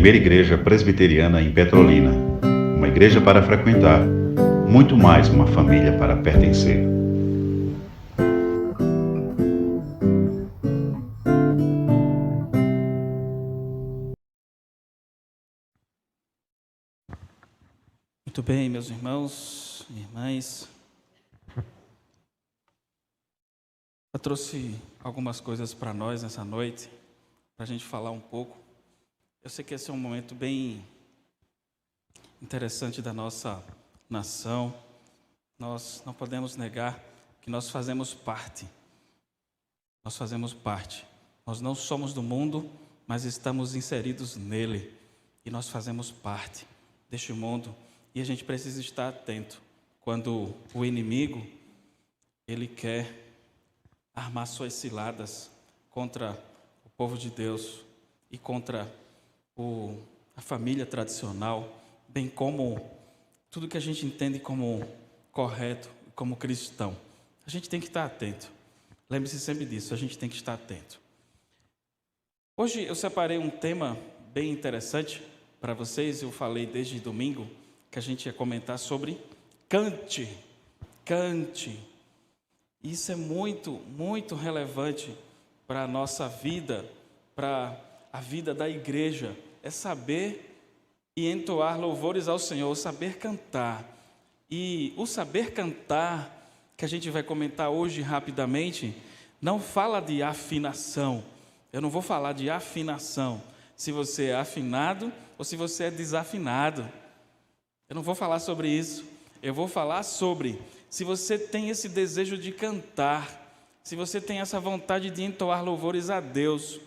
primeira igreja presbiteriana em Petrolina. Uma igreja para frequentar, muito mais uma família para pertencer. Muito bem, meus irmãos e irmãs. Eu trouxe algumas coisas para nós nessa noite, para a gente falar um pouco. Eu sei que esse é um momento bem interessante da nossa nação. Nós não podemos negar que nós fazemos parte. Nós fazemos parte. Nós não somos do mundo, mas estamos inseridos nele. E nós fazemos parte deste mundo. E a gente precisa estar atento quando o inimigo, ele quer armar suas ciladas contra o povo de Deus e contra a família tradicional, bem como tudo que a gente entende como correto, como cristão. A gente tem que estar atento. Lembre-se sempre disso, a gente tem que estar atento. Hoje eu separei um tema bem interessante para vocês. Eu falei desde domingo que a gente ia comentar sobre cante. Isso é muito, muito relevante para a nossa vida, para a vida da igreja. É saber e entoar louvores ao Senhor, saber cantar. E o saber cantar, que a gente vai comentar hoje rapidamente, não fala de afinação. Eu não vou falar de afinação, se você é afinado ou se você é desafinado. Eu não vou falar sobre isso. Eu vou falar sobre se você tem esse desejo de cantar, se você tem essa vontade de entoar louvores a Deus.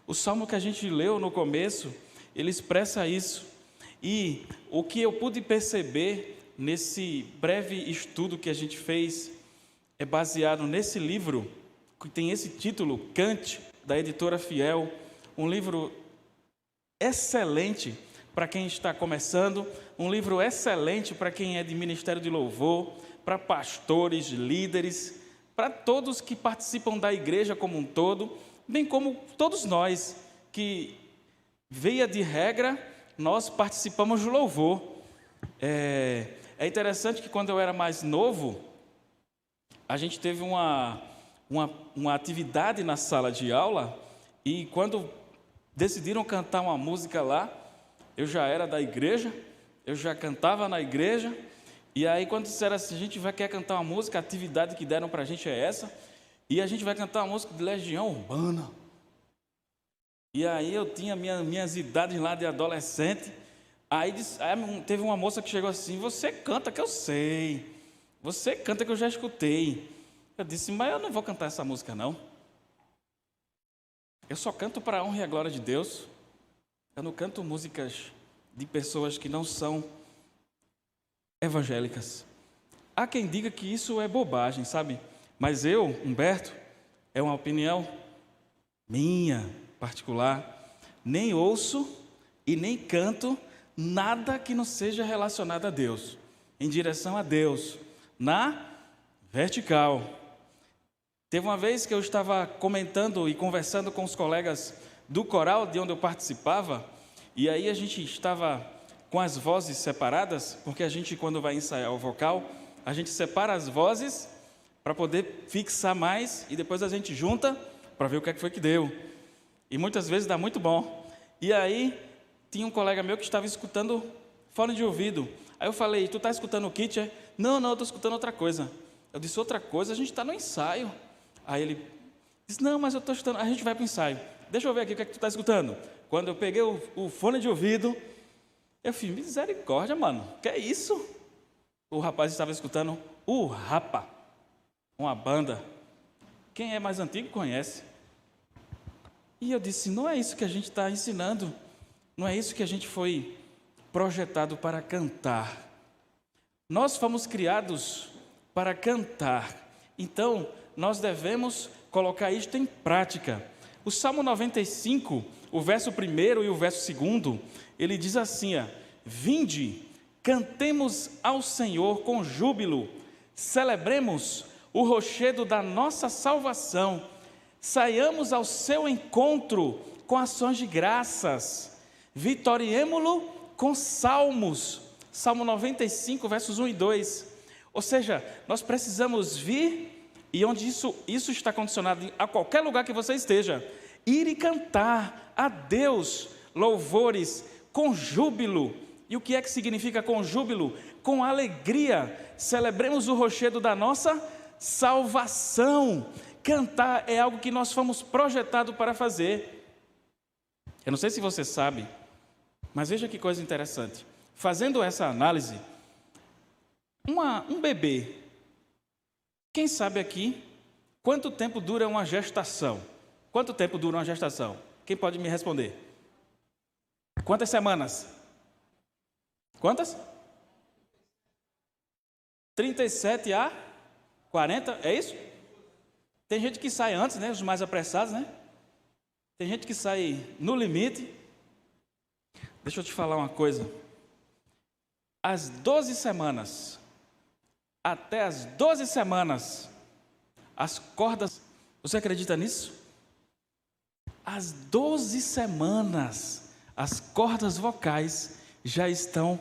O salmo que a gente leu no começo, ele expressa isso. E o que eu pude perceber nesse breve estudo que a gente fez é baseado nesse livro, que tem esse título, Cante, da editora Fiel. Um livro excelente para quem está começando, um livro excelente para quem é de ministério de louvor, para pastores, líderes, para todos que participam da igreja como um todo, bem como todos nós que, via de regra, nós participamos do louvor. É interessante que quando eu era mais novo, a gente teve uma atividade na sala de aula e quando decidiram cantar uma música lá, eu já era da igreja, eu já cantava na igreja, e aí quando disseram assim, a gente quer cantar uma música, a atividade que deram para a gente é essa, e a gente vai cantar uma música de Legião Urbana. E aí eu tinha minhas idades lá de adolescente, aí teve uma moça que chegou assim, você canta que eu sei, você canta que eu já escutei. Eu disse, mas eu não vou cantar essa música não. Eu só canto para a honra e a glória de Deus. Eu não canto músicas de pessoas que não são evangélicas. Há quem diga que isso é bobagem, sabe? Mas eu, Humberto, é uma opinião minha, particular, nem ouço e nem canto nada que não seja relacionado a Deus, em direção a Deus, na vertical. Teve uma vez que eu estava comentando e conversando com os colegas do coral de onde eu participava, e aí a gente estava com as vozes separadas, porque a gente, quando vai ensaiar o vocal, a gente separa as vozes para poder fixar mais, e depois a gente junta para ver o que é que foi que deu. E muitas vezes dá muito bom. E aí, tinha um colega meu que estava escutando fone de ouvido. Aí eu falei, tu está escutando o kit? É? Não, eu estou escutando outra coisa. Eu disse, outra coisa? A gente está no ensaio. Aí ele disse, não, mas eu estou escutando, a gente vai para o ensaio. Deixa eu ver aqui o que é que tu está escutando. Quando eu peguei o fone de ouvido, eu falei, misericórdia, mano, que é isso? O rapaz estava escutando o Rapa, uma banda. Quem é mais antigo conhece. E eu disse, não é isso que a gente está ensinando, não é isso que a gente foi projetado para cantar. Nós fomos criados para cantar, então nós devemos colocar isto em prática. O Salmo 95, o verso 1 e o verso 2, ele diz assim, vinde, cantemos ao Senhor com júbilo, celebremos o rochedo da nossa salvação, saiamos ao seu encontro com ações de graças, vitoriemo-lo com salmos. Salmo 95, versos 1 e 2. Ou seja, nós precisamos vir, e onde isso está condicionado, a qualquer lugar que você esteja, ir e cantar a Deus louvores com júbilo. E o que é que significa com júbilo? Com alegria. Celebremos o rochedo da nossa salvação. Cantar é algo que nós fomos projetados para fazer. Eu não sei se você sabe, mas veja que coisa interessante. Fazendo essa análise, um bebê, quem sabe aqui, quanto tempo dura uma gestação? Quanto tempo dura uma gestação? Quem pode me responder? Quantas semanas? Quantas? 37 a 40, é isso? Tem gente que sai antes, né? Os mais apressados, né? Tem gente que sai no limite. Deixa eu te falar uma coisa. As 12 semanas, até as 12 semanas, as cordas, você acredita nisso? As 12 semanas, as cordas vocais já estão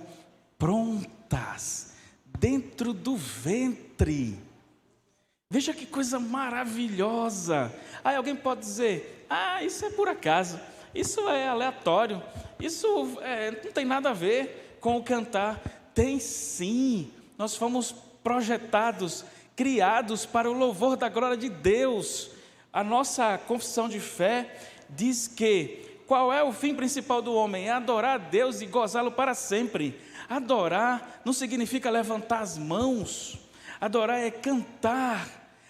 prontas, dentro do ventre. Veja que coisa maravilhosa. Aí alguém pode dizer, isso é por acaso, isso é aleatório, isso não tem nada a ver com o cantar. Tem sim, nós fomos projetados, criados para o louvor da glória de Deus. A nossa confissão de fé diz que qual é o fim principal do homem? É adorar a Deus e gozá-lo para sempre. Adorar não significa levantar as mãos. Adorar é cantar.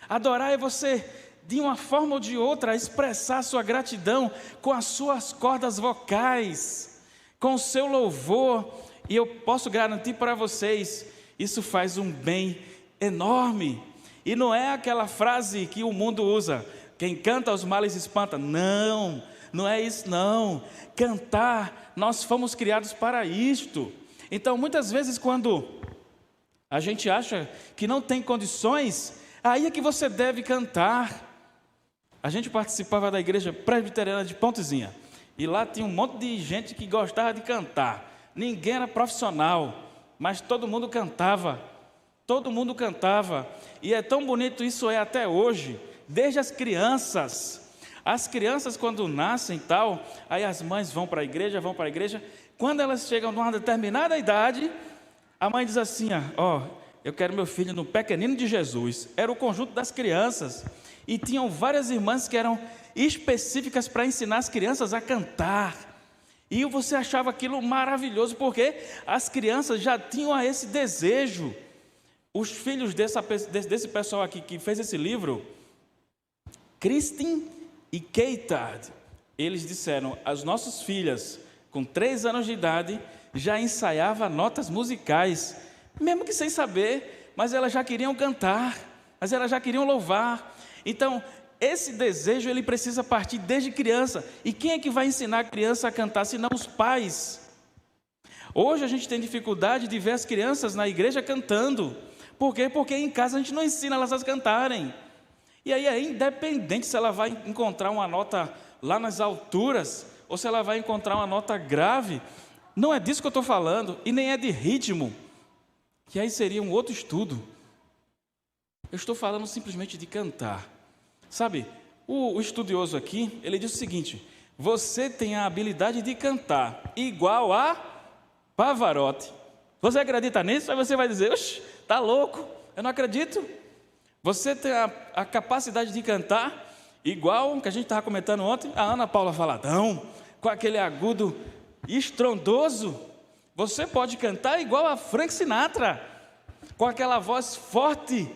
Adorar é você, de uma forma ou de outra, expressar sua gratidão com as suas cordas vocais, com o seu louvor. E eu posso garantir para vocês, isso faz um bem enorme. E não é aquela frase que o mundo usa, quem canta os males espanta. Não, não é isso não. Cantar, nós fomos criados para isto. Então, muitas vezes, quando a gente acha que não tem condições, aí é que você deve cantar. A gente participava da igreja presbiteriana de Pontezinha, e lá tinha um monte de gente que gostava de cantar. Ninguém era profissional, mas todo mundo cantava. Todo mundo cantava. E é tão bonito isso até hoje, desde as crianças. As crianças, quando nascem e tal, aí as mães vão para a igreja. Quando elas chegam a uma determinada idade, a mãe diz assim, eu quero meu filho no pequenino de Jesus. Era o conjunto das crianças. E tinham várias irmãs que eram específicas para ensinar as crianças a cantar. E você achava aquilo maravilhoso, porque as crianças já tinham esse desejo. Os filhos desse pessoal aqui que fez esse livro, Kristin e Keitard, eles disseram, as nossas filhas, com 3 anos de idade, já ensaiavam notas musicais, mesmo que sem saber, mas elas já queriam cantar, mas elas já queriam louvar. Então, esse desejo, ele precisa partir desde criança. E quem é que vai ensinar a criança a cantar, senão os pais? Hoje a gente tem dificuldade de ver as crianças na igreja cantando. Por quê? Porque em casa a gente não ensina elas a cantarem. E aí é independente se ela vai encontrar uma nota lá nas alturas, ou se ela vai encontrar uma nota grave. Não é disso que eu estou falando, e nem é de ritmo, que aí seria um outro estudo. Eu estou falando simplesmente de cantar. Sabe, o estudioso aqui, ele diz o seguinte, você tem a habilidade de cantar igual a Pavarotti. Você acredita nisso? Aí você vai dizer, oxe, tá louco, eu não acredito. Você tem a capacidade de cantar igual, que a gente estava comentando ontem, a Ana Paula Valadão, com aquele agudo estrondoso. Você pode cantar igual a Frank Sinatra, com aquela voz forte,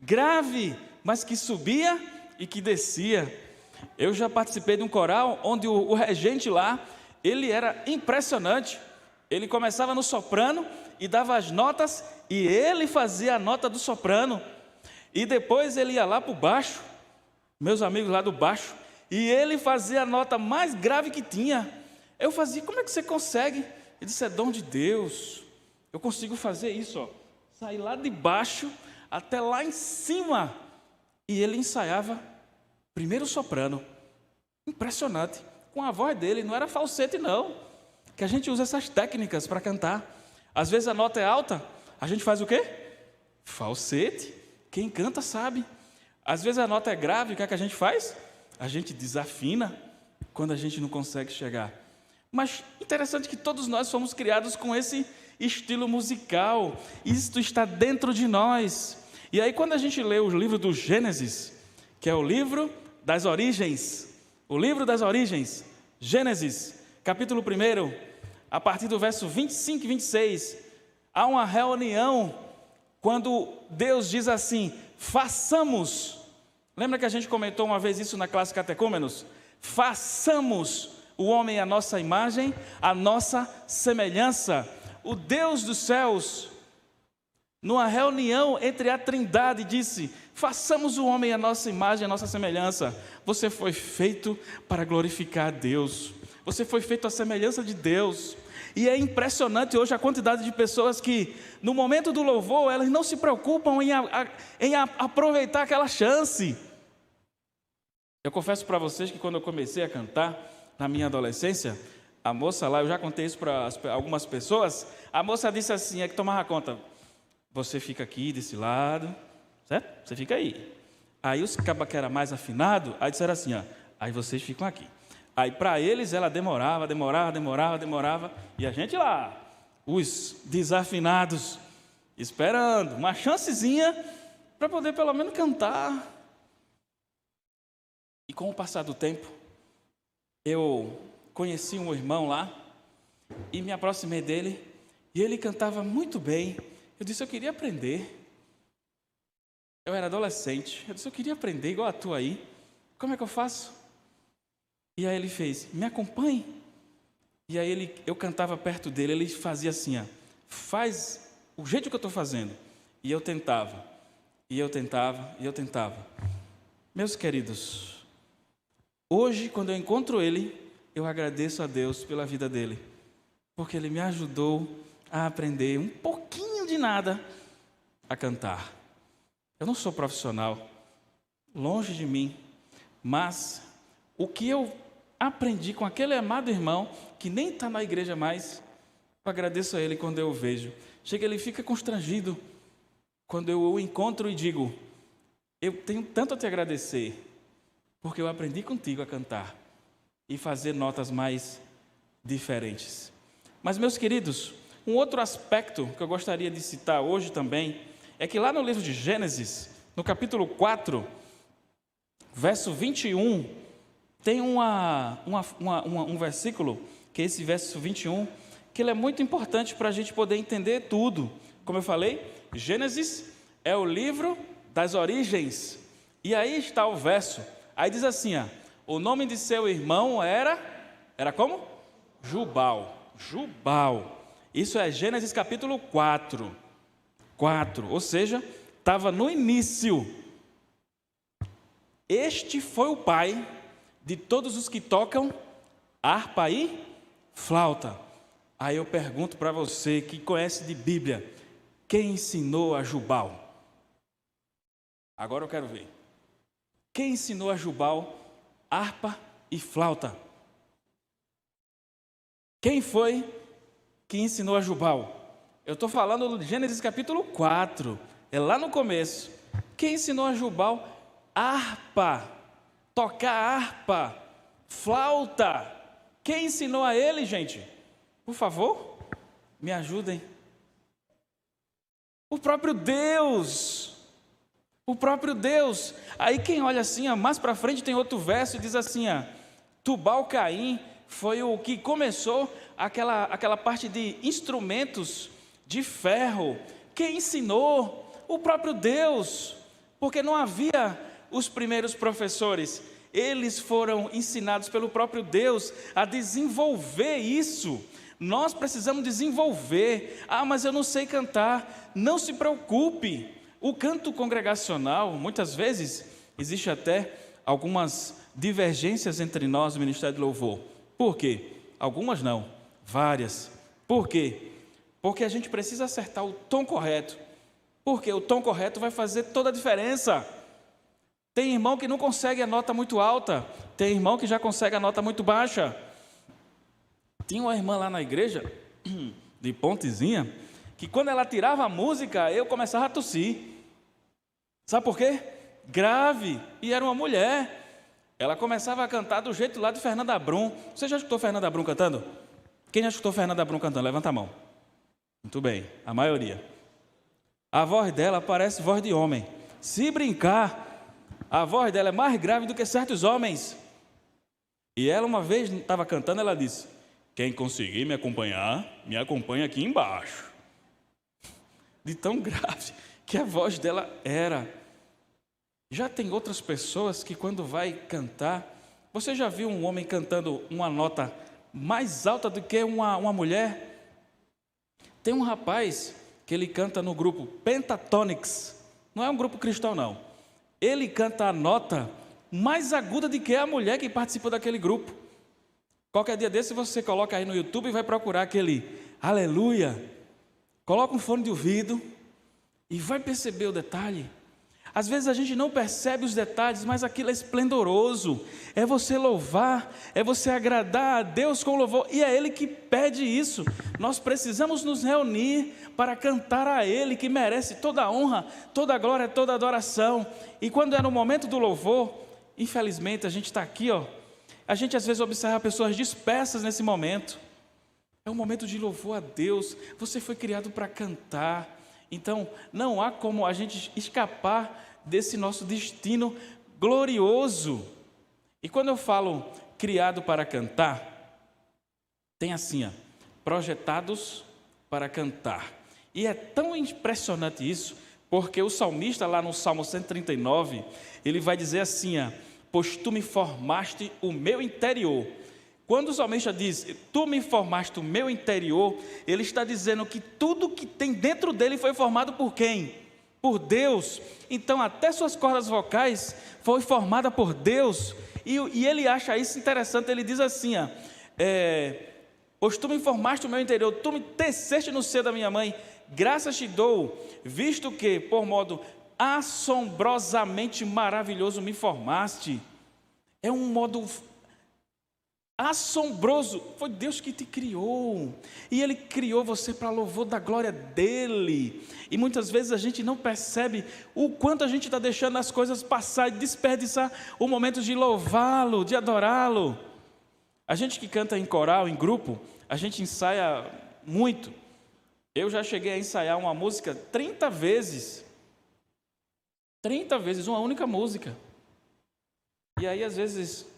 grave, mas que subia e que descia. Eu já participei de um coral onde o regente lá, ele era impressionante. Ele começava no soprano e dava as notas, e ele fazia a nota do soprano. E depois ele ia lá para o baixo, meus amigos lá do baixo, e ele fazia a nota mais grave que tinha. Eu fazia, como é que você consegue? Ele disse, é dom de Deus. Eu consigo fazer isso, sair lá de baixo até lá em cima. E ele ensaiava primeiro o soprano. Impressionante. Com a voz dele, não era falsete não. que a gente usa essas técnicas para cantar. Às vezes a nota é alta, a gente faz o quê? Falsete. Quem canta sabe. Às vezes a nota é grave, o que é que a gente faz? A gente desafina quando a gente não consegue chegar. Mas interessante que todos nós fomos criados com esse estilo musical. Isto está dentro de nós. E aí quando a gente lê o livro do Gênesis, que é o livro das origens, o livro das origens, Gênesis, capítulo 1, a partir do verso 25 e 26, há uma reunião quando Deus diz assim, façamos. Lembra que a gente comentou uma vez isso na classe Catecúmenos? Façamos o homem à nossa imagem, à nossa semelhança. O Deus dos céus, numa reunião entre a Trindade, disse, façamos o homem à nossa imagem, à nossa semelhança. Você foi feito para glorificar a Deus. Você foi feito à semelhança de Deus. E é impressionante hoje a quantidade de pessoas que, no momento do louvor, elas não se preocupam em aproveitar aquela chance. Eu confesso para vocês que quando eu comecei a cantar, na minha adolescência, a moça lá, eu já contei isso para algumas pessoas, a moça disse assim, é que tomava conta, você fica aqui desse lado, certo? Você fica aí. Aí os cabas que era mais afinado, aí disseram assim, ó, aí vocês ficam aqui. Aí para eles ela demorava, e a gente lá, os desafinados, esperando uma chancezinha para poder pelo menos cantar. E com o passar do tempo, eu conheci um irmão lá e me aproximei dele e ele cantava muito bem. Eu disse, eu queria aprender. Eu era adolescente, eu disse, eu queria aprender igual a tu aí. Como é que eu faço? E aí ele fez, me acompanhe. E aí eu cantava perto dele, ele fazia assim, ó, faz o jeito que eu estou fazendo. E eu tentava. Meus queridos, hoje quando eu encontro ele, eu agradeço a Deus pela vida dele. Porque ele me ajudou a aprender um pouquinho de nada a cantar. Eu não sou profissional, longe de mim, mas o que eu aprendi com aquele amado irmão, que nem está na igreja mais, eu agradeço a ele quando eu o vejo. Chega, ele fica constrangido quando eu o encontro e digo, eu tenho tanto a te agradecer, porque eu aprendi contigo a cantar e fazer notas mais diferentes. Mas, meus queridos, um outro aspecto que eu gostaria de citar hoje também, é que lá no livro de Gênesis, no capítulo 4, verso 21, tem um versículo, que é esse verso 21, que ele é muito importante para a gente poder entender tudo. Como eu falei, Gênesis é o livro das origens. E aí está o verso. Aí diz assim, ó, o nome de seu irmão era como? Jubal. Isso é Gênesis capítulo 4, ou seja, estava no início. Este foi o pai de todos os que tocam harpa e flauta. Aí eu pergunto para você que conhece de Bíblia, quem ensinou a Jubal? Agora eu quero ver. Quem ensinou a Jubal harpa e flauta? Quem foi que ensinou a Jubal? Eu estou falando de Gênesis capítulo 4, é lá no começo. Quem ensinou a Jubal harpa, tocar harpa, flauta? Quem ensinou a ele, gente? Por favor, me ajudem. O próprio Deus. Aí quem olha assim, ó, mais para frente tem outro verso e diz assim, ó, Tubal-Caim foi o que começou aquela parte de instrumentos de ferro. Quem ensinou? O próprio Deus, porque não havia os primeiros professores, eles foram ensinados pelo próprio Deus a desenvolver isso. Nós precisamos desenvolver. Mas eu não sei cantar. Não se preocupe. O canto congregacional, muitas vezes, existe até algumas divergências entre nós, o Ministério do Louvor. Por quê? Algumas não, várias. Por quê? Porque a gente precisa acertar o tom correto. Porque o tom correto vai fazer toda a diferença. Tem irmão que não consegue a nota muito alta. Tem irmão que já consegue a nota muito baixa. Tinha uma irmã lá na igreja, de Pontezinha, que quando ela tirava a música, eu começava a tossir. Sabe por quê? Grave, e era uma mulher. Ela começava a cantar do jeito lá de Fernanda Brum. Você já escutou Fernanda Brum cantando? Quem já escutou Fernanda Brum cantando? Levanta a mão. Muito bem, a maioria. A voz dela parece voz de homem. Se brincar, a voz dela é mais grave do que certos homens. E ela uma vez estava cantando, ela disse: quem conseguir me acompanhar, me acompanha aqui embaixo. De tão grave que a voz dela era. Já tem outras pessoas que quando vai cantar, você já viu um homem cantando uma nota mais alta do que uma mulher? Tem um rapaz que ele canta no grupo Pentatonix, não é um grupo cristão não. Ele canta a nota mais aguda do que a mulher que participa daquele grupo. Qualquer dia desse você coloca aí no YouTube e vai procurar aquele aleluia. Coloca um fone de ouvido e vai perceber o detalhe. Às vezes a gente não percebe os detalhes, mas aquilo é esplendoroso. É você louvar, é você agradar a Deus com louvor. E é Ele que pede isso. Nós precisamos nos reunir para cantar a Ele, que merece toda a honra, toda a glória, toda a adoração. E quando é no momento do louvor, infelizmente a gente está aqui, a gente às vezes observa pessoas dispersas nesse momento. É um momento de louvor a Deus. Você foi criado para cantar. Então, não há como a gente escapar desse nosso destino glorioso. E quando eu falo criado para cantar, tem assim, projetados para cantar. E é tão impressionante isso, porque o salmista lá no Salmo 139, ele vai dizer assim, pois tu me formaste o meu interior. Quando o salmista diz, tu me formaste o meu interior, ele está dizendo que tudo que tem dentro dele foi formado por quem? Por Deus. Então até suas cordas vocais foi formada por Deus. E ele acha isso interessante, ele diz assim, pois tu me formaste o meu interior, tu me teceste no seio da minha mãe, graças te dou, visto que por modo assombrosamente maravilhoso me formaste. É um modo assombroso, foi Deus que te criou, e Ele criou você para louvor da glória dEle, e muitas vezes a gente não percebe o quanto a gente está deixando as coisas passar e desperdiçar o momento de louvá-lo, de adorá-lo. A gente que canta em coral, em grupo, a gente ensaia muito. Eu já cheguei a ensaiar uma música 30 vezes, uma única música, e aí às vezes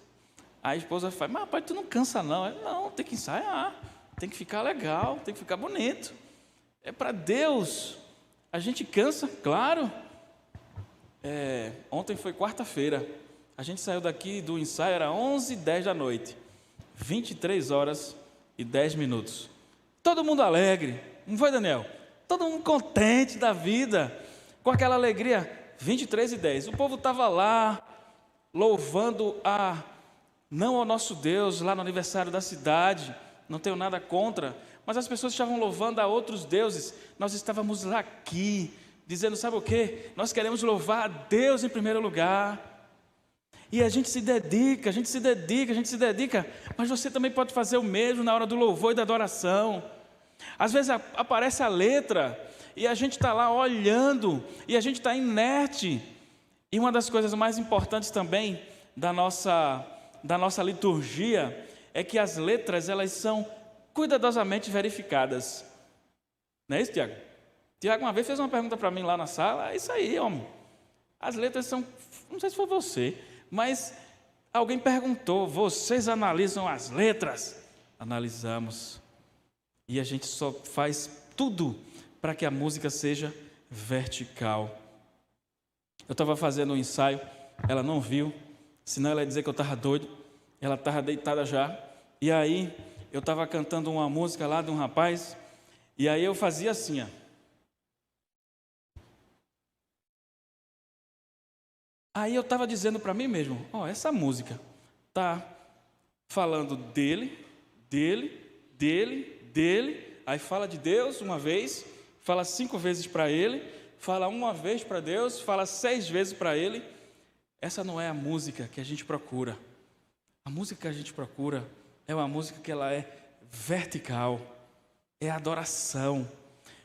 a esposa fala, mas rapaz, tu não cansa não? Não, tem que ensaiar, tem que ficar legal, tem que ficar bonito. É para Deus. A gente cansa, claro. Ontem foi quarta-feira. A gente saiu daqui do ensaio, era 11h10 da noite. 23 horas e 10 minutos. Todo mundo alegre, não foi, Daniel? Todo mundo contente da vida, com aquela alegria. 23h10. O povo estava lá, louvando não ao nosso Deus, lá no aniversário da cidade, não tenho nada contra, mas as pessoas estavam louvando a outros deuses, nós estávamos aqui, dizendo, sabe o quê? Nós queremos louvar a Deus em primeiro lugar, e a gente se dedica, mas você também pode fazer o mesmo na hora do louvor e da adoração. Às vezes aparece a letra, e a gente está lá olhando, e a gente está inerte, e uma das coisas mais importantes também da nossa liturgia é que as letras elas são cuidadosamente verificadas. Não é isso, Tiago? Tiago uma vez fez uma pergunta para mim lá na sala, é isso aí, homem. As letras são, não sei se foi você, mas alguém perguntou, vocês analisam as letras? Analisamos. E a gente só faz tudo para que a música seja vertical. Eu estava fazendo um ensaio, ela não viu, senão ela ia dizer que eu estava doido. Ela estava deitada já. E aí, eu estava cantando uma música lá de um rapaz. E aí eu fazia assim, Aí eu estava dizendo para mim mesmo, essa música está falando dele. Aí fala de Deus uma vez, fala 5 vezes para ele, fala uma vez para Deus, fala 6 vezes para ele. Essa não é a música que a gente procura. A música que a gente procura é uma música que ela é vertical, é adoração.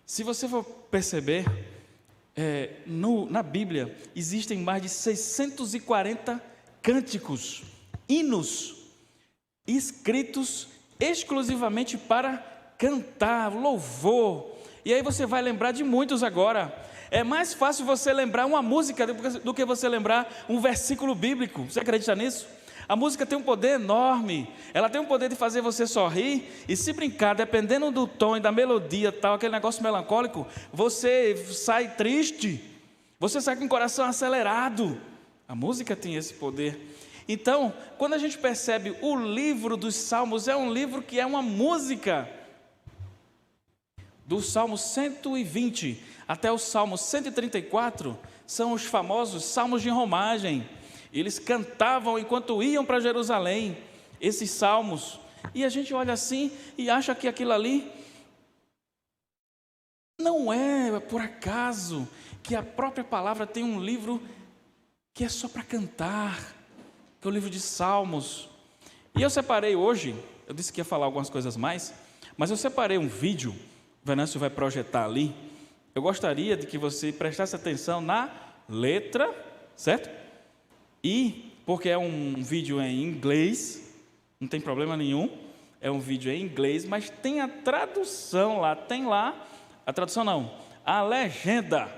Se você for perceber, na Bíblia existem mais de 640 cânticos, hinos, escritos exclusivamente para cantar, louvor. E aí você vai lembrar de muitos agora. É mais fácil você lembrar uma música do que você lembrar um versículo bíblico. Você acredita nisso? A música tem um poder enorme. Ela tem um poder de fazer você sorrir. E se brincar, dependendo do tom e da melodia, tal, aquele negócio melancólico, você sai triste. Você sai com o coração acelerado. A música tem esse poder. Então, quando a gente percebe o livro dos Salmos, é um livro que é uma música. Do Salmo 120 até o Salmo 134, são os famosos salmos de romagem. Eles cantavam enquanto iam para Jerusalém, esses salmos. E a gente olha assim e acha que aquilo ali não é por acaso que a própria palavra tem um livro que é só para cantar, que é o livro de Salmos. E eu separei hoje, eu disse que ia falar algumas coisas mais, mas eu separei um vídeo, o Venâncio vai projetar ali. Eu gostaria de que você prestasse atenção na letra, certo? E, porque é um vídeo em inglês, não tem problema nenhum, é um vídeo em inglês, mas tem a tradução lá, a tradução não, a legenda.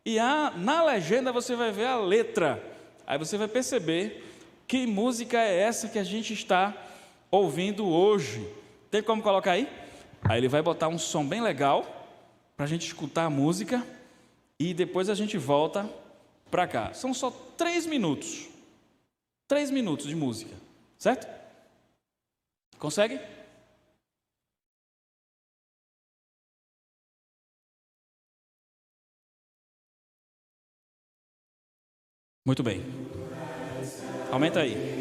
E na legenda você vai ver a letra, aí você vai perceber que música é essa que a gente está ouvindo hoje. Tem como colocar aí? Aí ele vai botar um som bem legal, para a gente escutar a música, e depois a gente volta para cá. São só 3 minutos. 3 minutos de música, certo? Consegue? Muito bem. Aumenta aí.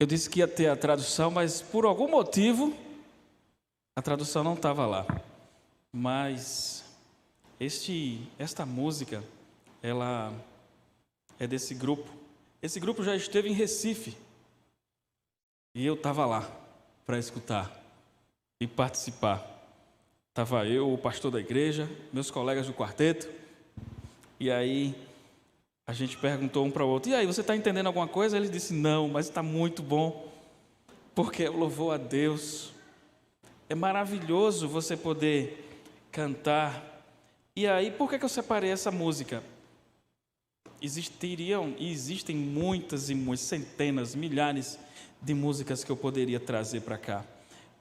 Eu disse que ia ter a tradução, mas por algum motivo a tradução não estava lá. Mas esta música, ela é desse grupo. Esse grupo já esteve em Recife e eu estava lá para escutar e participar. Estava eu, o pastor da igreja, meus colegas do quarteto, e aí a gente perguntou um para o outro: e aí, você está entendendo alguma coisa? Ele disse: não, mas está muito bom, porque louvou a Deus. É maravilhoso você poder cantar. E aí, por que eu separei essa música? Existem muitas e muitas, centenas, milhares de músicas que eu poderia trazer para cá.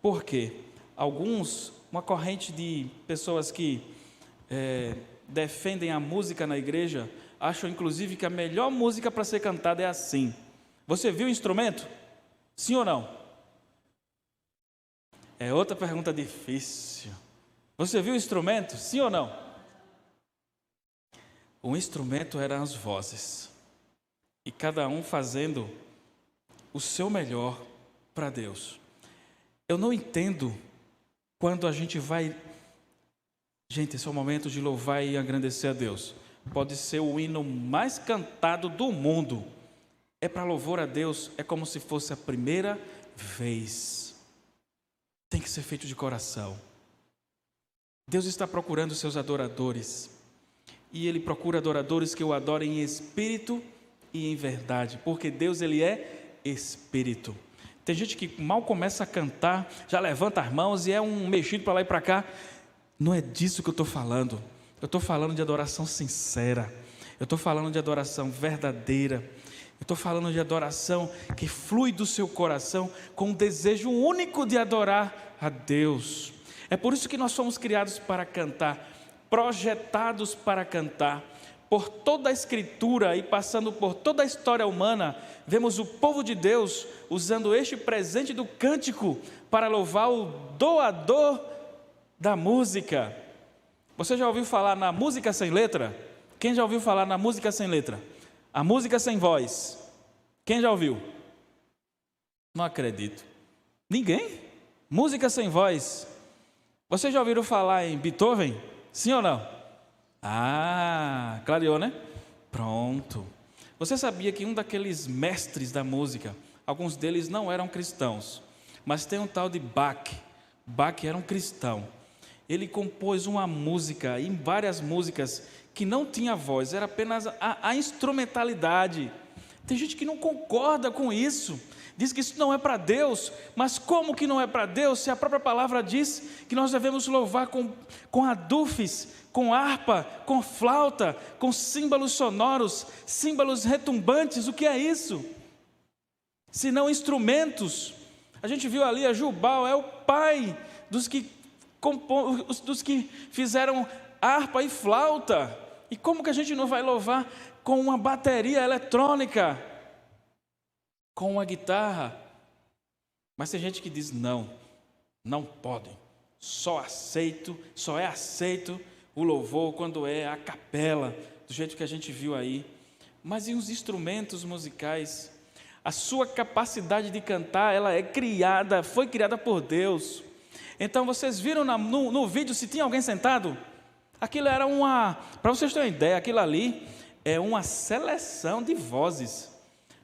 Por quê? Uma corrente de pessoas que defendem a música na igreja, acham inclusive que a melhor música para ser cantada é assim. Você viu o instrumento? Sim ou não? É outra pergunta difícil. Você viu o instrumento? Sim ou não? O instrumento eram as vozes. E cada um fazendo o seu melhor para Deus. Eu não entendo quando a gente vai... Gente, esse é o momento de louvar e agradecer a Deus. Pode ser o hino mais cantado do mundo. É para louvor a Deus, é como se fosse a primeira vez. Tem que ser feito de coração. Deus está procurando seus adoradores. E Ele procura adoradores que o adorem em espírito e em verdade. Porque Deus, Ele é espírito. Tem gente que mal começa a cantar, já levanta as mãos e é um mexido para lá e para cá. Não é disso que eu estou falando. Eu estou falando de adoração sincera. Eu estou falando de adoração verdadeira. Eu estou falando de adoração que flui do seu coração com um desejo único de adorar a Deus. É por isso que nós fomos criados para cantar, projetados para cantar. Por toda a Escritura e passando por toda a história humana, vemos o povo de Deus usando este presente do cântico para louvar o doador da música. Você já ouviu falar na música sem letra? Quem já ouviu falar na música sem letra? A música sem voz. Quem já ouviu? Não acredito. Ninguém? Música sem voz. Vocês já ouviram falar em Beethoven? Sim ou não? Ah, clareou, né? Pronto. Você sabia que um daqueles mestres da música, alguns deles não eram cristãos, mas tem um tal de Bach. Bach era um cristão. Ele compôs uma música, e várias músicas, que não tinha voz, era apenas a instrumentalidade. Tem gente que não concorda com isso, diz que isso não é para Deus. Mas como que não é para Deus, se a própria palavra diz que nós devemos louvar com adufes, com harpa, com flauta, com símbolos sonoros, símbolos retumbantes? O que é isso? Se não instrumentos. A gente viu ali, a Jubal é o pai dos que fizeram harpa e flauta. E como que a gente não vai louvar com uma bateria eletrônica, com uma guitarra? Mas tem gente que diz: não podem, só é aceito o louvor quando é a capela, do jeito que a gente viu aí. Mas e os instrumentos musicais? A sua capacidade de cantar, ela foi criada por Deus. Então vocês viram no vídeo se tinha alguém sentado? Aquilo era para vocês terem uma ideia, aquilo ali é uma seleção de vozes.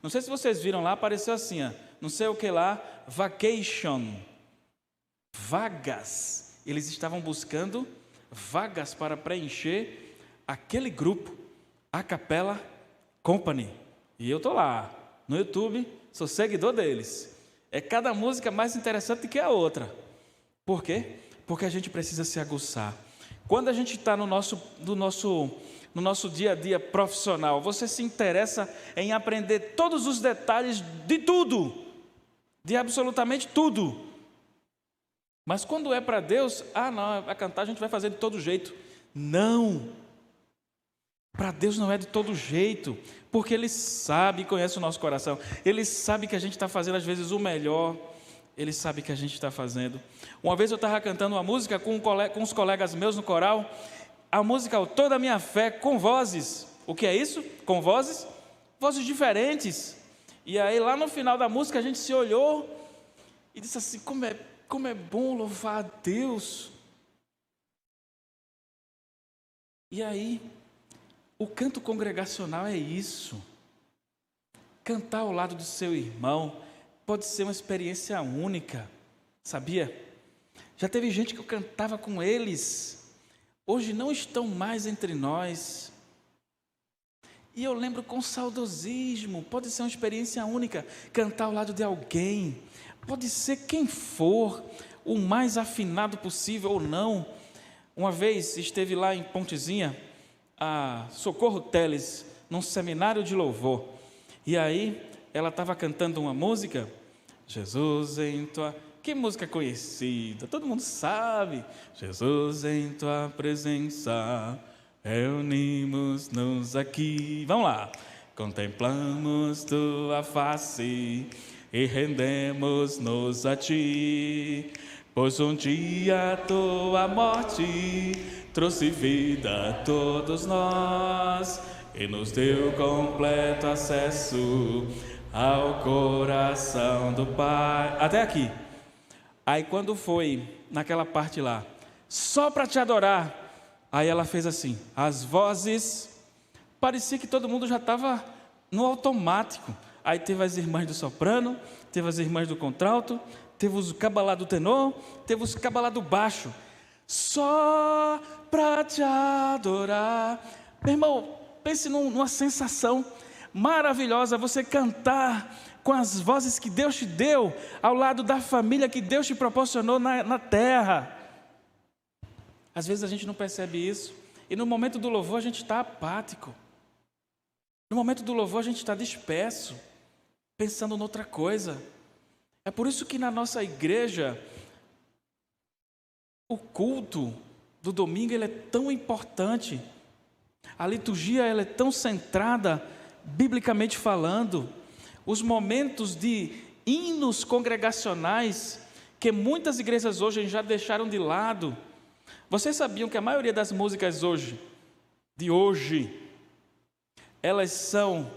Não sei se vocês viram lá, apareceu assim, não sei o que lá, vacation, vagas. Eles estavam buscando vagas para preencher aquele grupo, a Capella Company. E eu estou lá, no YouTube, sou seguidor deles. É cada música mais interessante que a outra. Por quê? Porque a gente precisa se aguçar. Quando a gente está no nosso dia a dia profissional, você se interessa em aprender todos os detalhes de tudo, de absolutamente tudo. Mas quando é para Deus, não, vai cantar, a gente vai fazer de todo jeito. Não! Para Deus não é de todo jeito, porque Ele sabe e conhece o nosso coração. Ele sabe que a gente está fazendo às vezes o melhor. Ele sabe que a gente está fazendo. Uma vez eu estava cantando uma música com uns colegas meus no coral, a música Autor da Minha Fé, com vozes. O que é isso? Com vozes? Vozes diferentes. E aí lá no final da música a gente se olhou e disse assim, como é bom louvar a Deus. E aí, o canto congregacional é isso. Cantar ao lado do seu irmão pode ser uma experiência única, sabia? Já teve gente que eu cantava com eles, hoje não estão mais entre nós. E eu lembro com saudosismo, pode ser uma experiência única, cantar ao lado de alguém, pode ser quem for, o mais afinado possível ou não. Uma vez esteve lá em Pontezinha, a Socorro Teles, num seminário de louvor, e aí ela estava cantando uma música, Jesus em tua... Que música conhecida, todo mundo sabe. Jesus em tua presença, reunimos-nos aqui. Vamos lá. Contemplamos tua face e rendemos-nos a ti. Pois um dia tua morte trouxe vida a todos nós e nos deu completo acesso ao coração do Pai. Até aqui. Aí quando foi naquela parte lá, só para te adorar, aí ela fez assim, as vozes, parecia que todo mundo já estava no automático. Aí teve as irmãs do soprano, teve as irmãs do contralto, teve os cabalá do tenor, teve os cabalá do baixo. Só para te adorar. Meu irmão, pense numa sensação maravilhosa, você cantar com as vozes que Deus te deu, ao lado da família que Deus te proporcionou na terra. Às vezes a gente não percebe isso, e no momento do louvor a gente está apático. No momento do louvor a gente está disperso, pensando noutra coisa. É por isso que na nossa igreja, o culto do domingo ele é tão importante. A liturgia ela é tão centrada, biblicamente falando. Os momentos de hinos congregacionais, que muitas igrejas hoje já deixaram de lado. Vocês sabiam que a maioria das músicas de hoje, elas são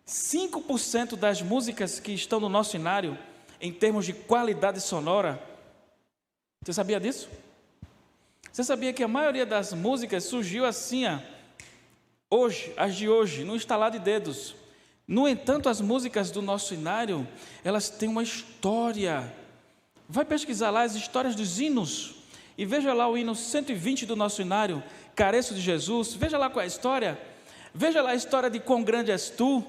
5% das músicas que estão no nosso hinário, em termos de qualidade sonora? Você sabia disso? Você sabia que a maioria das músicas surgiu assim, hoje, as de hoje, no estalar de dedos? No entanto, as músicas do nosso hinário, elas têm uma história. Vai pesquisar lá as histórias dos hinos, e veja lá o hino 120 do nosso hinário, Careço de Jesus, veja lá qual é a história. Veja lá a história de Quão Grande És Tu,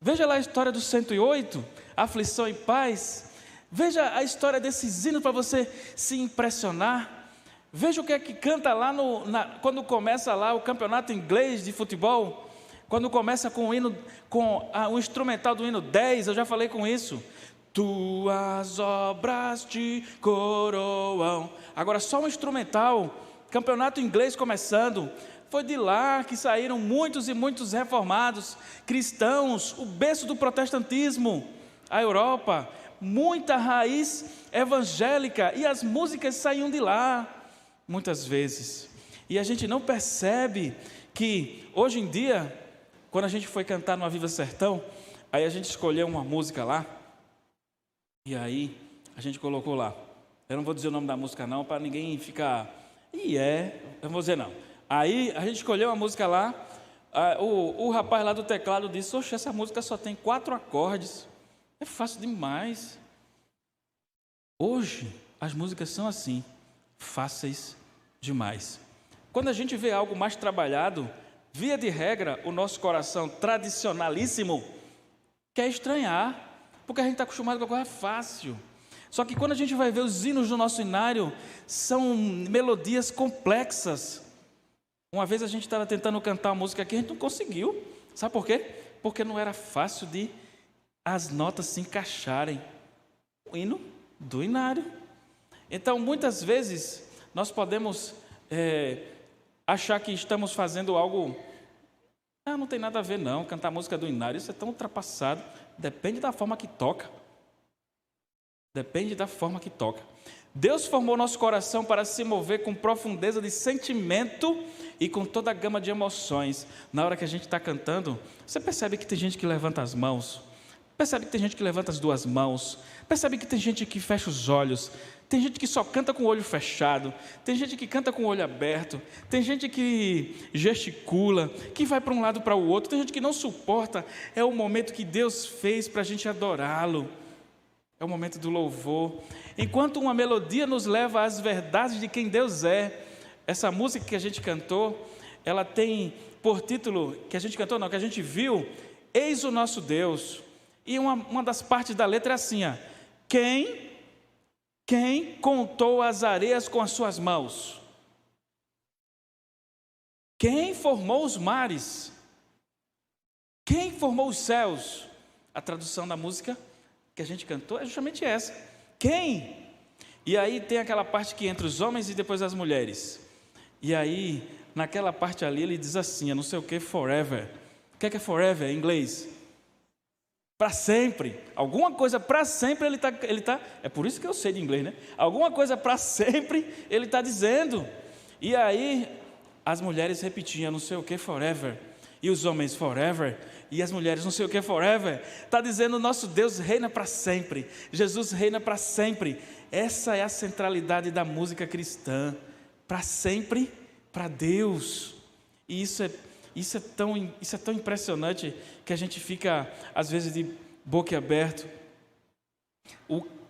veja lá a história do 108, Aflição e Paz, veja a história desses hinos para você se impressionar. Veja o que é que canta lá quando começa lá o campeonato inglês de futebol, quando começa com o hino, com o instrumental do hino 10, eu já falei com isso. Tuas obras te coroam. Agora só o instrumental, campeonato inglês começando. Foi de lá que saíram muitos e muitos reformados, cristãos, o berço do protestantismo, a Europa, muita raiz evangélica, e as músicas saíam de lá, muitas vezes. E a gente não percebe que, hoje em dia, quando a gente foi cantar no Aviva Sertão, aí a gente escolheu uma música lá, e aí a gente colocou lá. Eu não vou dizer o nome da música não, para ninguém ficar, eu não vou dizer não. Aí a gente escolheu uma música lá, o rapaz lá do teclado disse, oxe, essa música só tem 4 acordes, é fácil demais. Hoje as músicas são assim, fáceis demais. Quando a gente vê algo mais trabalhado, via de regra, o nosso coração tradicionalíssimo quer estranhar, porque a gente está acostumado com a coisa fácil. Só que quando a gente vai ver os hinos do nosso hinário, são melodias complexas. Uma vez a gente estava tentando cantar uma música aqui, a gente não conseguiu. Sabe por quê? Porque não era fácil de as notas se encaixarem. O hino do hinário. Então, muitas vezes, nós podemos achar que estamos fazendo algo... não tem nada a ver não, cantar música do hinário, isso é tão ultrapassado. Depende da forma que toca. Depende da forma que toca. Deus formou nosso coração para se mover com profundeza de sentimento e com toda a gama de emoções. Na hora que a gente está cantando, você percebe que tem gente que levanta as mãos, Percebe que tem gente que levanta as duas mãos. Percebe que tem gente que fecha os olhos. Tem gente que só canta com o olho fechado. Tem gente que canta com o olho aberto. Tem gente que gesticula, que vai para um lado para o outro. Tem gente que não suporta. É o momento que Deus fez para a gente adorá-lo. É o momento do louvor. Enquanto uma melodia nos leva às verdades de quem Deus é, essa música que a gente cantou, ela tem por título, que a gente viu, Eis o Nosso Deus. E uma das partes da letra é assim, ó, quem contou as areias com as suas mãos? Quem formou os mares? Quem formou os céus? A tradução da música que a gente cantou é justamente essa. Quem? E aí tem aquela parte que entra os homens e depois as mulheres. E aí, naquela parte ali, ele diz assim, não sei o que, forever. O que é forever em inglês? Para sempre. Alguma coisa para sempre ele tá. É por isso que eu sei de inglês, né? Alguma coisa para sempre ele está dizendo. E aí, as mulheres repetiam, não sei o que, forever. E os homens, forever. E as mulheres, não sei o que, forever. Está dizendo, nosso Deus reina para sempre. Jesus reina para sempre. Essa é a centralidade da música cristã. Para sempre, para Deus. E isso é tão impressionante que a gente fica, às vezes, de boca aberta.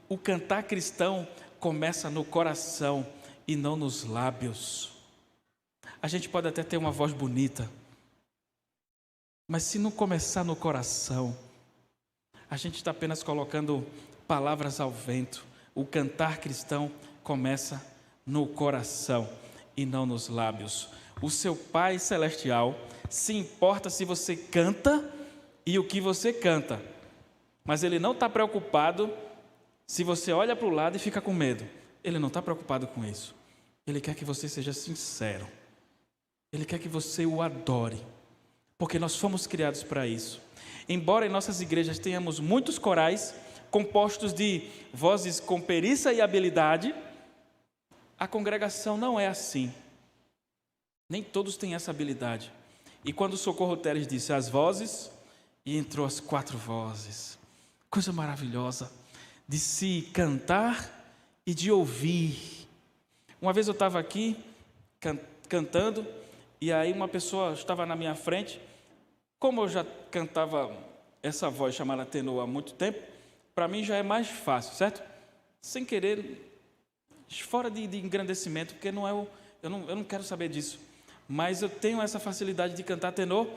O cantar cristão começa no coração e não nos lábios. A gente pode até ter uma voz bonita, mas se não começar no coração, a gente está apenas colocando palavras ao vento. O cantar cristão começa no coração e não nos lábios. O seu Pai Celestial se importa se você canta e o que você canta, mas Ele não está preocupado se você olha para o lado e fica com medo. Ele não está preocupado com isso. Ele quer que você seja sincero. Ele quer que você o adore, porque nós fomos criados para isso. Embora em nossas igrejas tenhamos muitos corais compostos de vozes com perícia e habilidade, a congregação não é assim. Nem todos têm essa habilidade. E quando o Socorro Teres disse as vozes, e entrou as 4 vozes. Coisa maravilhosa de se cantar e de ouvir. Uma vez eu estava aqui cantando, e aí uma pessoa estava na minha frente. Como eu já cantava essa voz chamada tenor há muito tempo, para mim já é mais fácil, certo? Sem querer, fora de engrandecimento, porque eu não quero saber disso. Mas eu tenho essa facilidade de cantar tenor.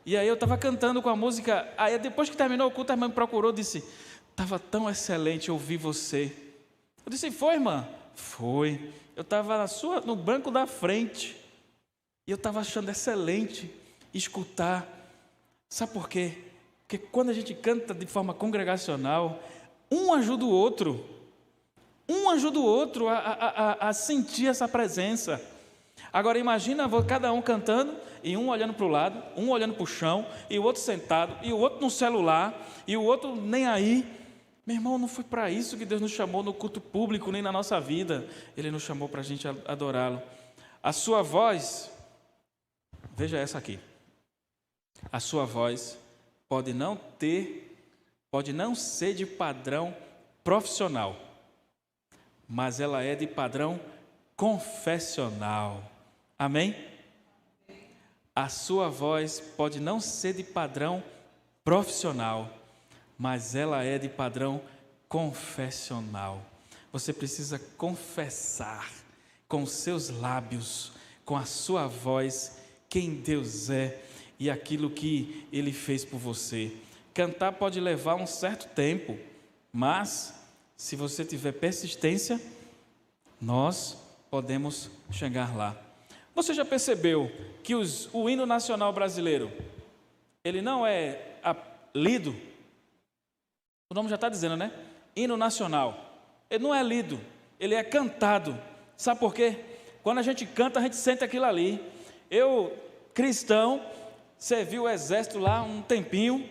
E aí eu estava cantando com a música. Aí depois que terminou o culto, a irmã me procurou e disse: estava tão excelente ouvir você. Eu disse: foi, irmã? Foi. Eu estava no banco da frente. E eu estava achando excelente escutar. Sabe por quê? Porque quando a gente canta de forma congregacional, um ajuda o outro. Um ajuda o outro a sentir essa presença. Agora imagina cada um cantando e um olhando para o lado, um olhando para o chão, e o outro sentado, e o outro no celular, e o outro nem aí. Meu irmão, não foi para isso que Deus nos chamou no culto público, nem na nossa vida. Ele nos chamou para a gente adorá-lo. A sua voz, veja essa aqui. A sua voz pode não ser de padrão profissional, mas ela é de padrão confessional. Amém? A sua voz pode não ser de padrão profissional, mas ela é de padrão confessional. Você precisa confessar com os seus lábios, com a sua voz, quem Deus é e aquilo que Ele fez por você. Cantar pode levar um certo tempo, mas se você tiver persistência, nós podemos chegar lá. Você já percebeu que o hino nacional brasileiro, ele não é lido? O nome já está dizendo, né? Hino nacional. Ele não é lido, ele é cantado. Sabe por quê? Quando a gente canta, a gente sente aquilo ali. Eu, cristão, servi o exército lá um tempinho,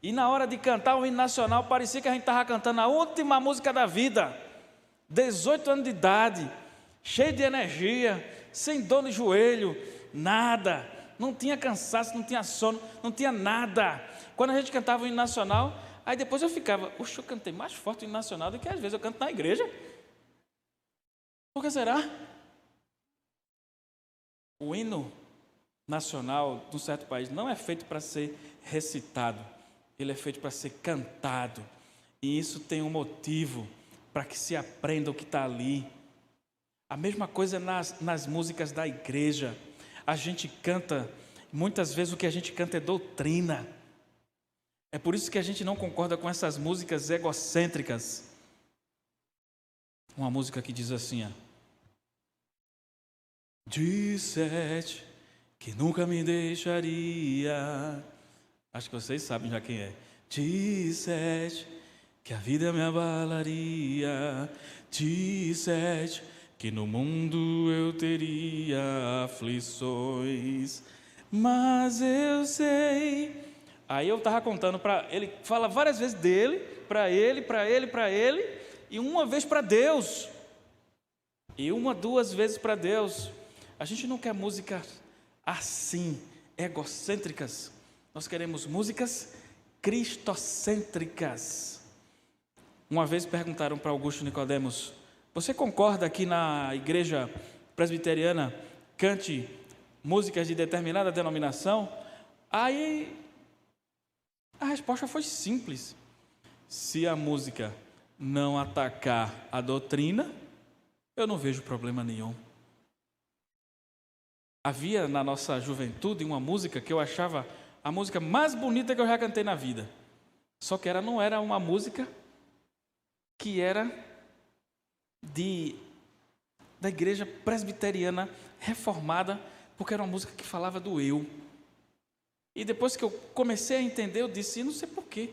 e na hora de cantar o hino nacional, parecia que a gente estava cantando a última música da vida. 18 anos de idade, cheio de energia, sem dor no joelho, nada, não tinha cansaço, não tinha sono, não tinha nada. Quando a gente cantava o hino nacional, Aí depois eu ficava, eu cantei mais forte no nacional do que às vezes eu canto na igreja. Por que será? O hino nacional de um certo país não é feito para ser recitado, ele é feito para ser cantado. E isso tem um motivo para que se aprenda o que está ali. A mesma coisa nas músicas da igreja. A gente canta, muitas vezes o que a gente canta é doutrina. É por isso que a gente não concorda com essas músicas egocêntricas. Uma música que diz assim, ó: disseste que nunca me deixaria. Acho que vocês sabem já quem é. Disseste que a vida me abalaria. Disseste que no mundo eu teria aflições, mas eu sei. Aí eu estava contando para ele, fala várias vezes dele, para ele, e uma vez para Deus, e 2 vezes para Deus. A gente não quer músicas assim, egocêntricas. Nós queremos músicas cristocêntricas. Uma vez perguntaram para Augusto Nicodemos: você concorda que na igreja presbiteriana cante músicas de determinada denominação? Aí a resposta foi simples: se a música não atacar a doutrina, eu não vejo problema nenhum. Havia na nossa juventude uma música que eu achava a música mais bonita que eu já cantei na vida. Só que não era uma música que era da igreja presbiteriana reformada, porque era uma música que falava do eu. E depois que eu comecei a entender, eu disse, não sei por que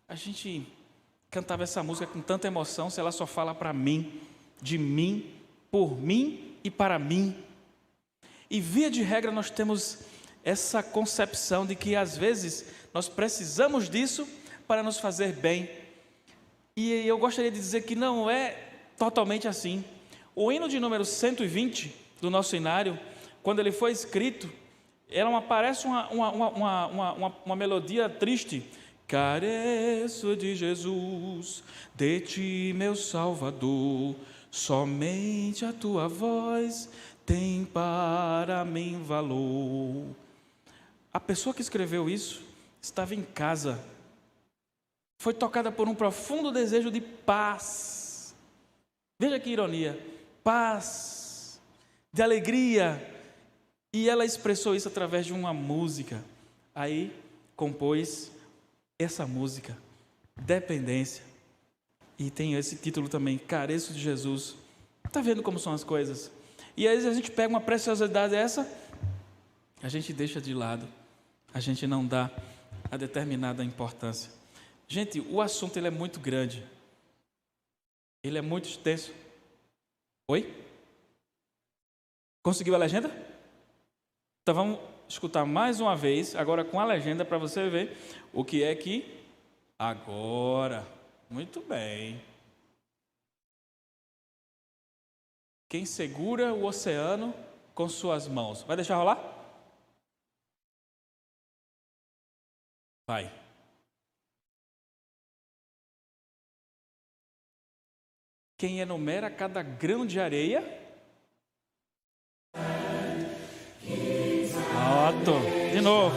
a gente cantava essa música com tanta emoção, se ela só fala para mim, de mim, por mim e para mim. E via de regra nós temos essa concepção de que às vezes nós precisamos disso para nos fazer bem. E eu gostaria de dizer que não é totalmente assim. O hino de número 120 do nosso inário, quando ele foi escrito, parece uma melodia triste. Careço de Jesus, de ti meu Salvador, somente a tua voz tem para mim valor. A pessoa que escreveu isso estava em casa, foi tocada por um profundo desejo de paz. Veja que ironia, paz, de alegria. E ela expressou isso através de uma música. Aí compôs essa música, Dependência. E tem esse título também, Careço de Jesus. Está vendo como são as coisas? E aí a gente pega uma preciosidade essa, a gente deixa de lado. A gente não dá a determinada importância. Gente, o assunto ele é muito grande. Ele é muito extenso. Oi? Conseguiu a legenda? Então vamos escutar mais uma vez, agora com a legenda, para você ver o que é que agora. Muito bem. Quem segura o oceano com suas mãos? Vai deixar rolar? Vai. Quem enumera cada grão de areia? Pronto, de novo.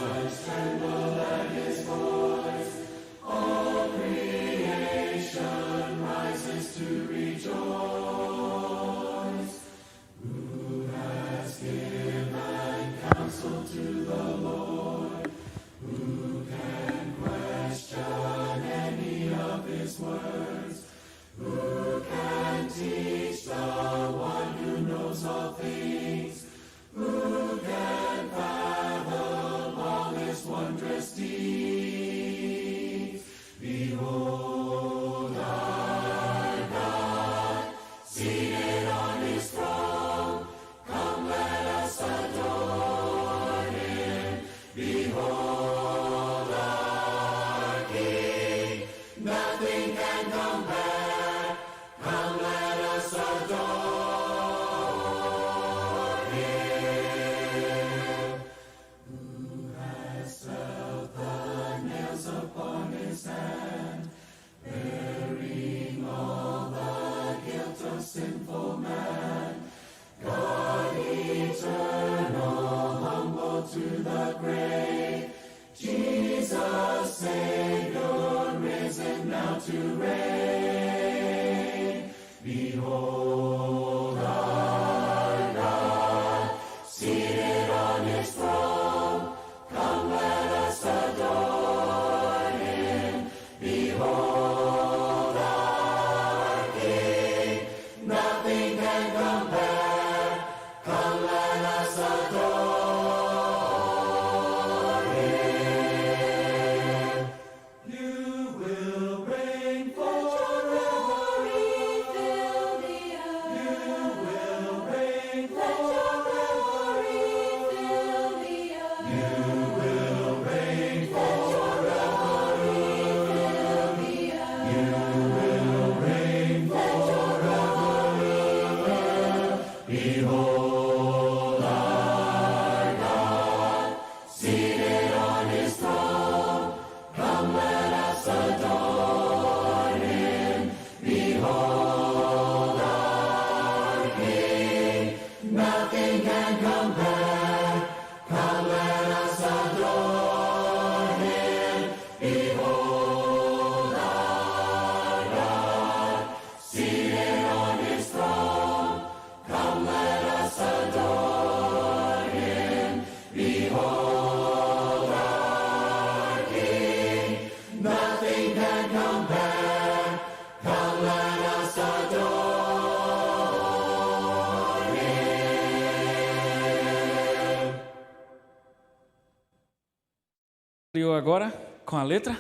Agora com a letra.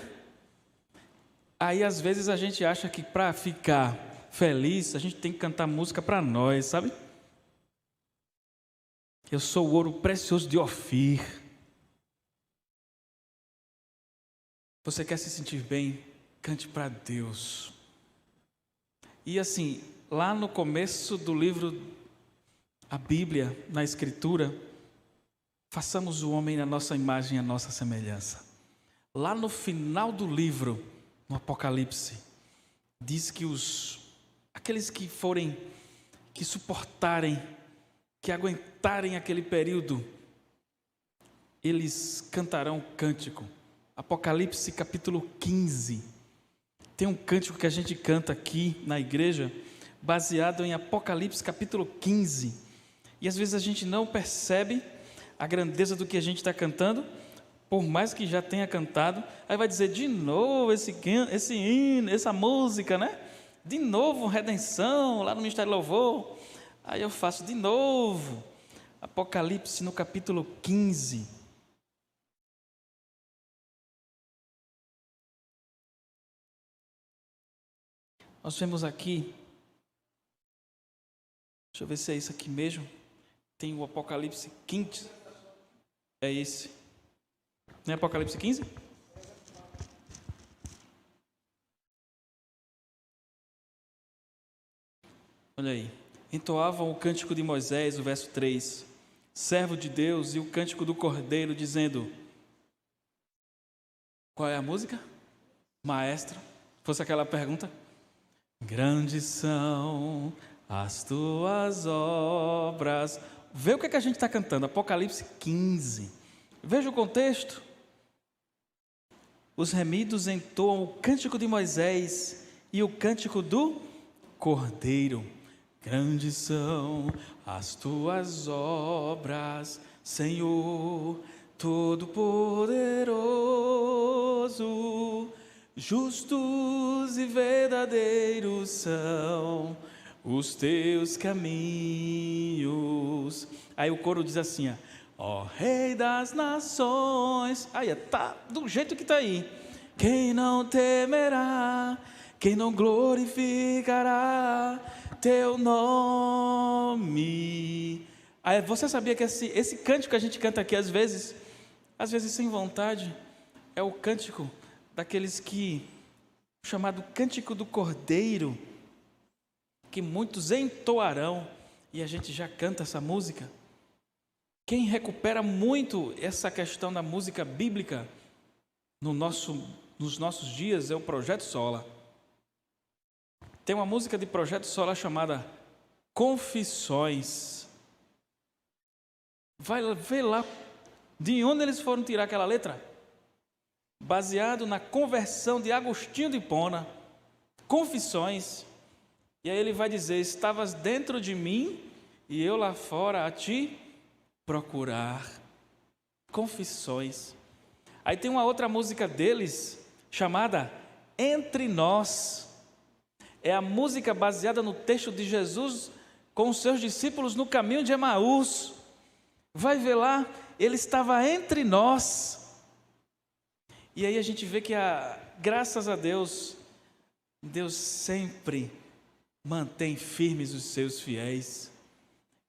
Aí às vezes a gente acha que para ficar feliz a gente tem que cantar música para nós, sabe? Eu sou o ouro precioso de Ofir. Você quer se sentir bem? Cante para Deus. E assim, lá no começo do livro, a Bíblia, na Escritura, façamos o homem na nossa imagem e a nossa semelhança. Lá no final do livro, no Apocalipse, diz que aqueles que suportarem, que aguentarem aquele período, eles cantarão um cântico. Apocalipse capítulo 15. Tem um cântico que a gente canta aqui na igreja, baseado em Apocalipse capítulo 15. E às vezes a gente não percebe a grandeza do que a gente está cantando, por mais que já tenha cantado. Aí vai dizer de novo esse hino, essa música, né? De novo redenção, lá no Ministério Louvor. Aí eu faço de novo. Apocalipse no capítulo 15. Nós vemos aqui, deixa eu ver se é isso aqui mesmo. Tem o Apocalipse 15. É esse. Não é Apocalipse 15? Olha aí. Entoavam o cântico de Moisés, o verso 3, servo de Deus, e o cântico do Cordeiro, dizendo... Qual é a música? Maestro, fosse aquela pergunta. Grandes são as tuas obras. Vê o que a gente está cantando, Apocalipse 15. Veja o contexto. Os remidos entoam o cântico de Moisés e o cântico do Cordeiro. Grandes são as tuas obras, Senhor Todo-Poderoso. Justos e verdadeiros são os teus caminhos. Aí o coro diz assim, ó Rei das nações. Aí tá do jeito que está aí. Quem não temerá, quem não glorificará teu nome. Aí você sabia que esse cântico que a gente canta aqui às vezes sem vontade, é o cântico daqueles chamado cântico do Cordeiro, que muitos entoarão, e a gente já canta essa música. Quem recupera muito essa questão da música bíblica nos nossos dias é o Projeto Sola. Tem uma música de Projeto Sola chamada Confissões. Vai ver lá de onde eles foram tirar aquela letra. Baseado na conversão de Agostinho de Hipona. Confissões. E aí ele vai dizer, estavas dentro de mim e eu lá fora a te procurar. Confissões. Aí tem uma outra música deles chamada Entre Nós. É a música baseada no texto de Jesus com os seus discípulos no caminho de Emaús. Vai ver lá, ele estava entre nós. E aí a gente vê que, graças a Deus, Deus sempre mantém firmes os seus fiéis.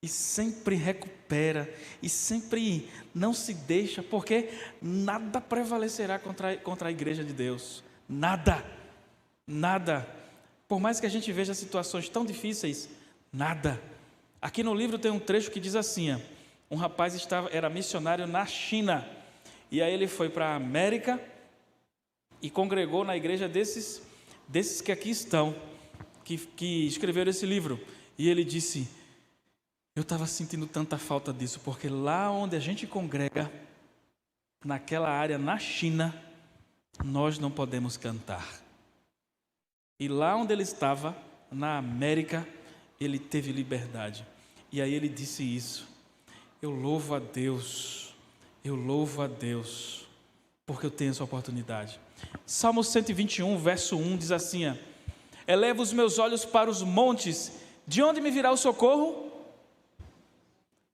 E sempre recupera, e sempre não se deixa, porque nada prevalecerá contra a igreja de Deus. Nada, nada. Por mais que a gente veja situações tão difíceis, nada. Aqui no livro tem um trecho que diz assim, um rapaz era missionário na China, e aí ele foi para a América e congregou na igreja desses que aqui estão, que escreveram esse livro. E ele disse, eu estava sentindo tanta falta disso, porque lá onde a gente congrega, naquela área na China, nós não podemos cantar. E lá onde ele estava, na América, ele teve liberdade. E aí ele disse isso: eu louvo a Deus, porque eu tenho essa oportunidade. Salmo 121, verso 1 diz assim: eleva os meus olhos para os montes, de onde me virá o socorro?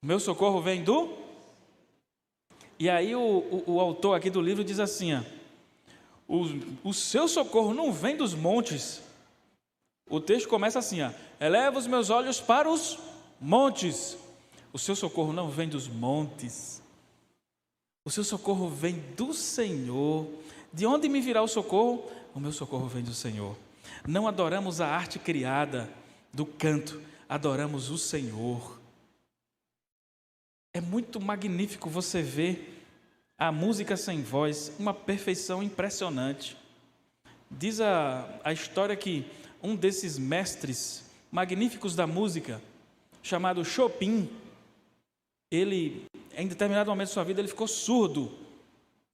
O meu socorro vem do... E aí o autor aqui do livro diz assim: o seu socorro não vem dos montes. O texto começa assim: eleva os meus olhos para os montes. O seu socorro não vem dos montes. O seu socorro vem do Senhor. De onde me virá o socorro? O meu socorro vem do Senhor. Não adoramos a arte criada do canto, adoramos o Senhor. É muito magnífico você ver a música sem voz, uma perfeição impressionante. Diz a história que um desses mestres magníficos da música, chamado Chopin, ele, em determinado momento de sua vida, ele ficou surdo.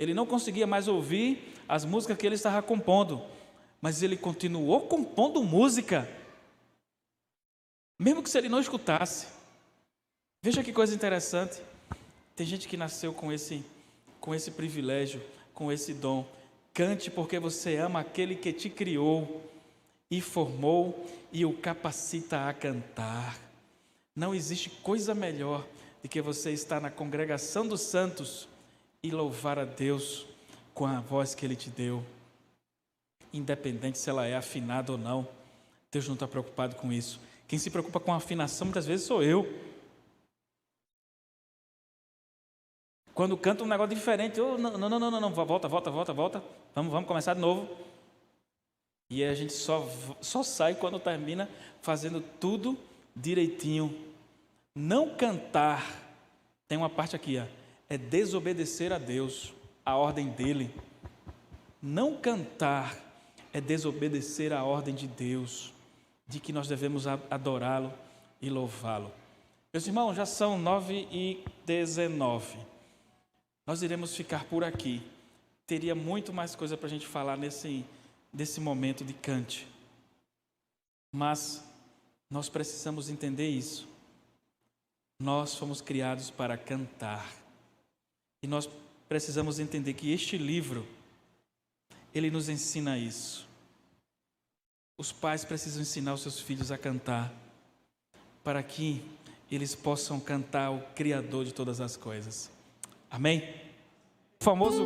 Ele não conseguia mais ouvir as músicas que ele estava compondo, mas ele continuou compondo música, mesmo que se ele não escutasse. Veja que coisa interessante. Tem gente que nasceu com esse privilégio, com esse dom. Cante porque você ama aquele que te criou e formou e o capacita a cantar. Não existe coisa melhor do que você estar na congregação dos santos e louvar a Deus com a voz que Ele te deu. Independente se ela é afinada ou não, Deus não está preocupado com isso. Quem se preocupa com a afinação muitas vezes sou eu. Quando canta um negócio diferente, não, volta, vamos começar de novo. E a gente só sai quando termina fazendo tudo direitinho. Não cantar, tem uma parte aqui, é desobedecer a Deus, a ordem dele. Não cantar é desobedecer a ordem de Deus, de que nós devemos adorá-lo e louvá-lo. Meus irmãos, já são 9h19. Nós iremos ficar por aqui. Teria muito mais coisa para a gente falar nesse momento de cante. Mas nós precisamos entender isso. Nós fomos criados para cantar. E nós precisamos entender que este livro, ele nos ensina isso. Os pais precisam ensinar os seus filhos a cantar, para que eles possam cantar o Criador de todas as coisas. Amém? O famoso